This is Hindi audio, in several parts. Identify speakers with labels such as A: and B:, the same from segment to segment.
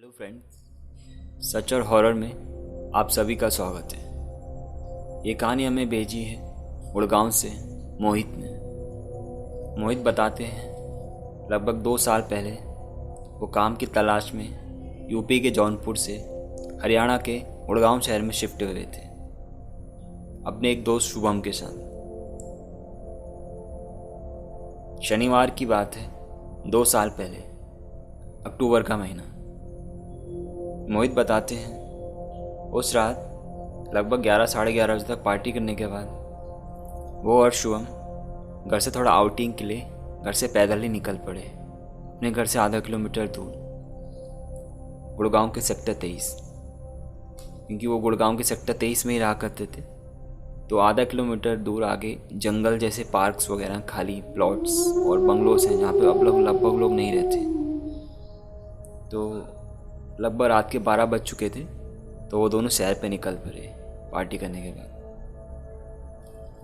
A: हेलो फ्रेंड्स, सच और हॉरर में आप सभी का स्वागत है। ये कहानी हमें भेजी है गुड़गांव से मोहित ने। मोहित बताते हैं लगभग 2 साल पहले वो काम की तलाश में यूपी के जौनपुर से हरियाणा के गुड़गांव शहर में शिफ्ट हुए थे अपने एक दोस्त शुभम के साथ। शनिवार की बात है, 2 साल पहले, अक्टूबर का महीना। मोहित बताते हैं उस रात लगभग 11 साढ़े 11 बजे तक पार्टी करने के बाद वो और शुभम घर से थोड़ा आउटिंग के लिए घर से पैदल ही निकल पड़े अपने घर से आधा किलोमीटर दूर गुड़गांव के सेक्टर 23। क्योंकि वो गुड़गांव के सेक्टर 23 में ही रहा करते थे, तो आधा किलोमीटर दूर आगे जंगल जैसे पार्क्स वगैरह, खाली प्लॉट्स और बंगलोस हैं जहाँ पे अब लगभग लोग नहीं रहते। तो लगभग रात के 12 बज चुके थे, तो वो दोनों सैर पे निकल पड़े पार्टी करने के बाद।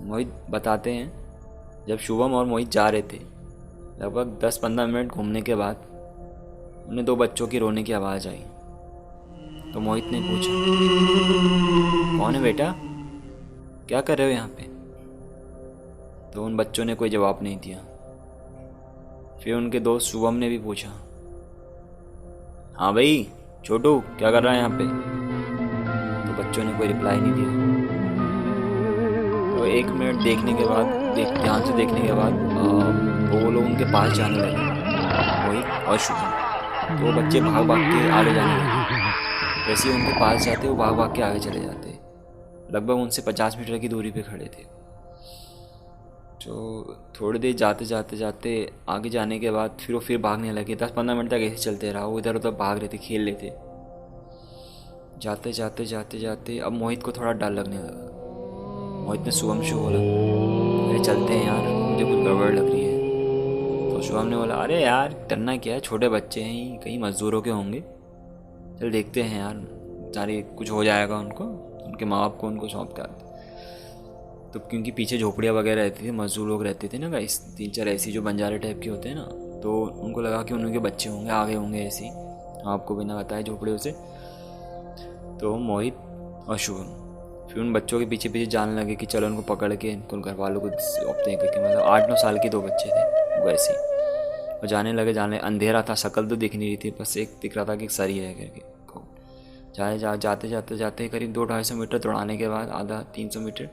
A: मोहित बताते हैं जब शुभम और मोहित जा रहे थे, लगभग 10-15 मिनट घूमने के बाद उन्हें 2 बच्चों की रोने की आवाज़ आई। तो मोहित ने पूछा, कौन है बेटा, क्या कर रहे हो यहाँ पे? तो उन बच्चों ने कोई जवाब नहीं दिया। फिर उनके दोस्त शुभम ने भी पूछा, हाँ भाई छोटू, क्या कर रहा है यहाँ पे? तो बच्चों ने कोई रिप्लाई नहीं दिया। तो 1 मिनट देखने के बाद, ध्यान से देखने के बाद वो लोग उनके पास जाने लगे, मोहित और शुभम। तो वो बच्चे भाग भाग के आगे जाने लगे। जैसे ही उनके पास जाते वो भाग भाग के आगे चले जाते। लगभग उनसे 50 मीटर की दूरी पे खड़े थे। तो थोड़ी देर जाते आगे जाने के बाद फिर भागने लगे। 10-15 मिनट तक ऐसे चलते रहा। वो इधर उधर भाग रहे थे, खेल रहे थे। जाते अब मोहित को थोड़ा डर लगने लगा। मोहित ने शुभम से बोला, अरे चलते हैं यार, मुझे कुछ गड़बड़ लग रही है। तो शुभम ने बोला, अरे यार डरना क्या है, छोटे बच्चे हैं, कहीं मजदूरों के होंगे, चल देखते हैं यार, सारे कुछ हो जाएगा उनको, उनके माँ बाप को उनको सौंप के आते। तो क्योंकि पीछे झोपड़ियाँ वगैरह रहती थी, मजदूर लोग रहते थे ना गाइस, 3-4 ऐसी जो बंजारे टाइप के होते हैं ना, तो उनको लगा कि उनके बच्चे होंगे, आगे होंगे ऐसी, आपको बिना बताए झोपड़ियों से। तो मोहित और शुभम फिर उन बच्चों के पीछे पीछे जाने लगे कि चलो उनको पकड़ के इनको घर वालों को सौंपते हैं, क्योंकि मतलब 8-9 साल के 2 बच्चे थे वो ऐसे ही। और जाने अंधेरा था, शक्ल तो दिख नहीं रही थी, बस एक दिख रहा था कि सर ही रह करके। जाते करीब 200-250 मीटर दौड़ाने के बाद, आधा 300 मीटर,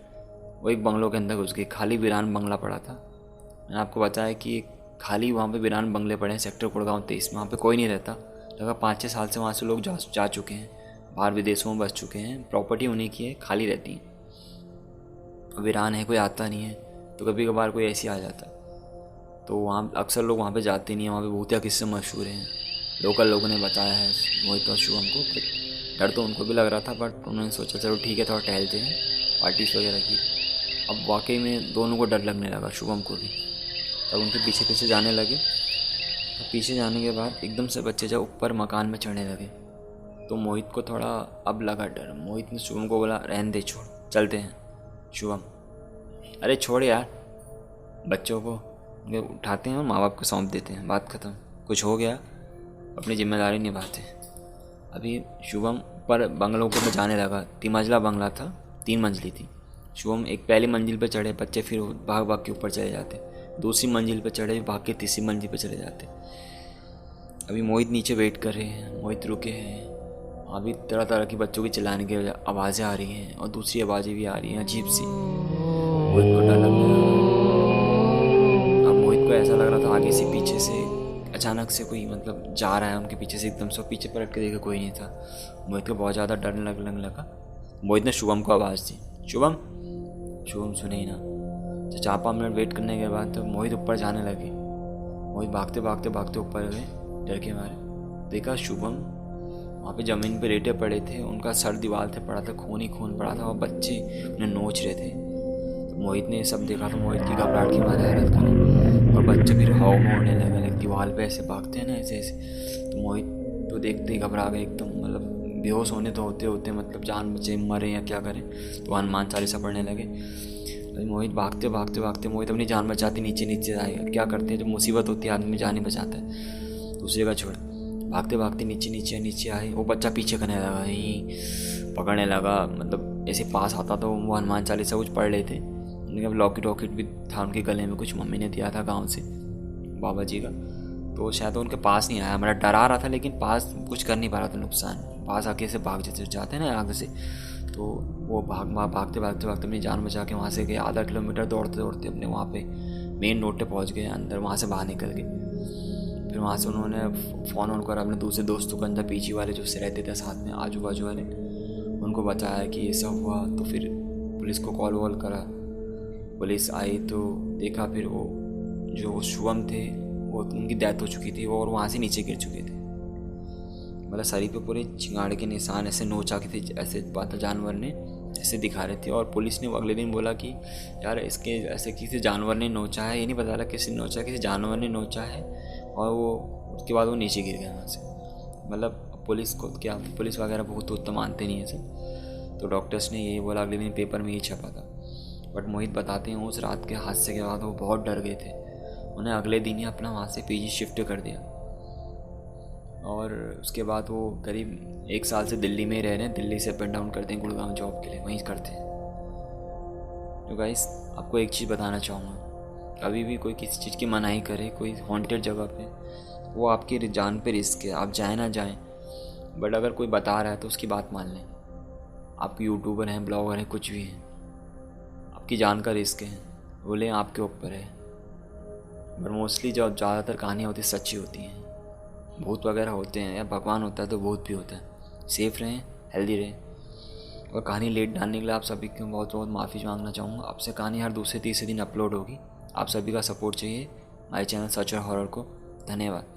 A: वो एक बंगलों के अंदर घुस गई। खाली वीरान बंगला पड़ा था। मैंने आपको बताया कि खाली वहाँ पे वीरान बंगले पड़े हैं सेक्टर गुड़गांव 23 में। वहाँ पे कोई नहीं रहता। लगभग 5-6 साल से वहाँ से लोग जा चुके हैं, बाहर विदेशों में बस चुके हैं। प्रॉपर्टी उन्हीं की है, खाली रहती है, वीरान है, कोई आता नहीं है। तो कभी कभार कोई ऐसे आ जाता। तो वहाँ अक्सर लोग वहाँ पे जाते नहीं हैं। वहाँ पे भूतिया किस्से मशहूर हैं, लोकल लोगों ने बताया है मोहित और शुभम को। डर तो उनको भी लग रहा था, बट उन्होंने सोचा चलो ठीक है, थोड़ा टहलते हैं, पार्टीज वगैरह की। अब वाकई में दोनों को डर लगने लगा, शुभम को भी। तब उनके पीछे पीछे जाने लगे। तो पीछे जाने के बाद एकदम से बच्चे जब ऊपर मकान में चढ़ने लगे, तो मोहित को थोड़ा अब लगा डर। मोहित ने शुभम को बोला, रहने दे, छोड़, चलते हैं। शुभम, अरे छोड़ यार, बच्चों को उठाते हैं और माँ बाप को सौंप देते हैं, बात ख़त्म, कुछ हो गया अपनी जिम्मेदारी निभाते हैं। अभी शुभम पर बंगलों को में जाने लगा। 3 मंजिला बंगला था, 3 मंजिली थी। शुभम एक पहली मंजिल पर चढ़े, बच्चे फिर भाग भाग के ऊपर चले जाते। दूसरी मंजिल पर चढ़े, भाग के तीसरी मंजिल पर चले जाते। अभी मोहित नीचे वेट कर रहे हैं, मोहित रुके हैं। अभी तरह तरह की बच्चों की चिल्लाने की आवाज़ें आ रही हैं और दूसरी आवाज़ें भी आ रही हैं अजीब सी। मोहित को डर लगने लगा। अब मोहित को ऐसा लग रहा था आगे से पीछे से अचानक से कोई मतलब जा रहा है उनके पीछे से एकदम से। पीछे पलट के देखा, कोई नहीं था। मोहित को बहुत ज़्यादा डर लगने लगा। मोहित ने शुभम को आवाज़ दी, शुभम। शुभम सुने ही ना। तो 4-5 मिनट वेट करने के बाद तो मोहित ऊपर जाने लगे। मोहित भागते ऊपर गए डर के मारे। देखा शुभम वहाँ पे ज़मीन पे लेटे पड़े थे, उनका सर दीवार पे पड़ा था, खून ही खून पड़ा था, और बच्चे उन्हें नोच रहे थे। तो मोहित ने ये सब देखा तो मोहित की घबराहट की मारे हैरत करी, और बच्चे फिर हाव मारने लगे, दीवार पे ऐसे भागते हैं ना ऐसे। तो मोहित तो देखते ही घबरा गए एकदम, मतलब बेहोश होने तो होते मतलब जान बचे मरे या क्या करें। तो हनुमान चालीसा पढ़ने लगे। तो मोहित भागते मोहित अपनी जान बचाते नीचे आए। क्या करते हैं, जब मुसीबत होती है आदमी जान ही बचाता है। दूसरी जगह छोड़ भागते भागते नीचे नीचे नीचे आए। वो बच्चा पीछे करने लगा, यहीं पकड़ने लगा, मतलब ऐसे पास आता तो वो हनुमान चालीसा कुछ पढ़ रहे थे। उनके लॉकेट वॉकेट भी था उनके गले में, कुछ मम्मी ने दिया था गाँव से बाबा जी का। तो शायद उनके पास नहीं आया, मतलब डरा रहा था लेकिन पास कुछ कर नहीं पा रहा था नुकसान। पास आके से भाग जैसे जाते हैं ना आगे से, तो वो भागते भागते भागते अपनी जान बचा के वहाँ से गए। आधा किलोमीटर दौड़ते दौड़ते अपने वहाँ पे मेन रोड पे पहुँच गए अंदर, वहाँ से बाहर निकल गए। फिर वहाँ से उन्होंने फ़ोन ऑन करा अपने दूसरे दोस्तों के अंदर, पीछे वाले जो से रहते थे साथ में आजू बाजू वाले, उनको बताया कि ये सब हुआ। तो फिर पुलिस को कॉल वॉल करा, पुलिस आई तो देखा फिर वो जो शुभम थे वो उनकी डेथ हो चुकी थी और वहाँ से नीचे गिर चुके थे। मतलब शरीर पे पूरे चिंगाड़े के निशान ऐसे नोचा के थे, ऐसे बात जानवर ने ऐसे दिखा रहे थे। और पुलिस ने अगले दिन बोला कि यार इसके ऐसे किसी जानवर ने नोचा है, ये नहीं बता रहा किसी ने नोचा, किसी जानवर ने नोचा है। और वो उसके बाद वो नीचे गिर गया वहाँ से। मतलब पुलिस को क्या, पुलिस वगैरह बहुत तो मानते नहीं है सब। तो डॉक्टर्स ने यही बोला, अगले दिन पेपर में ही छपा था। बट मोहित बताते हैं उस रात के हादसे के बाद वो बहुत डर गए थे। उन्हें अगले दिन ही अपना वहाँ से पीजी शिफ्ट कर दिया और उसके बाद वो करीब 1 साल से दिल्ली में ही रह रहे हैं। दिल्ली से अप एंड डाउन करते हैं गुड़गांव जॉब के लिए, वहीं करते हैं। तो गाइस आपको एक चीज़ बताना चाहूँगा, कभी भी कोई किसी चीज़ की मनाही करे कोई हॉन्टेड जगह पे, वो आपकी जान पे रिस्क है, आप जाएँ ना जाएँ। बट अगर कोई बता रहा है तो उसकी बात मान लें। आप यूट्यूबर हैं, ब्लॉगर हैं, कुछ भी हैं, आपकी जान का रिस्क है, बोले आपके ऊपर है। बट मोस्टली जो ज़्यादातर कहानियाँ होती सच्ची होती हैं। भूत वगैरह होते हैं या भगवान होता है तो भूत भी होता है। सेफ़ रहें, हेल्दी रहें। और कहानी लेट डालने के लिए आप सभी को बहुत बहुत माफ़ी मांगना चाहूँगा। आपसे कहानी हर दूसरे तीसरे दिन अपलोड होगी। आप सभी का सपोर्ट चाहिए हमारे चैनल सच और हॉरर को। धन्यवाद।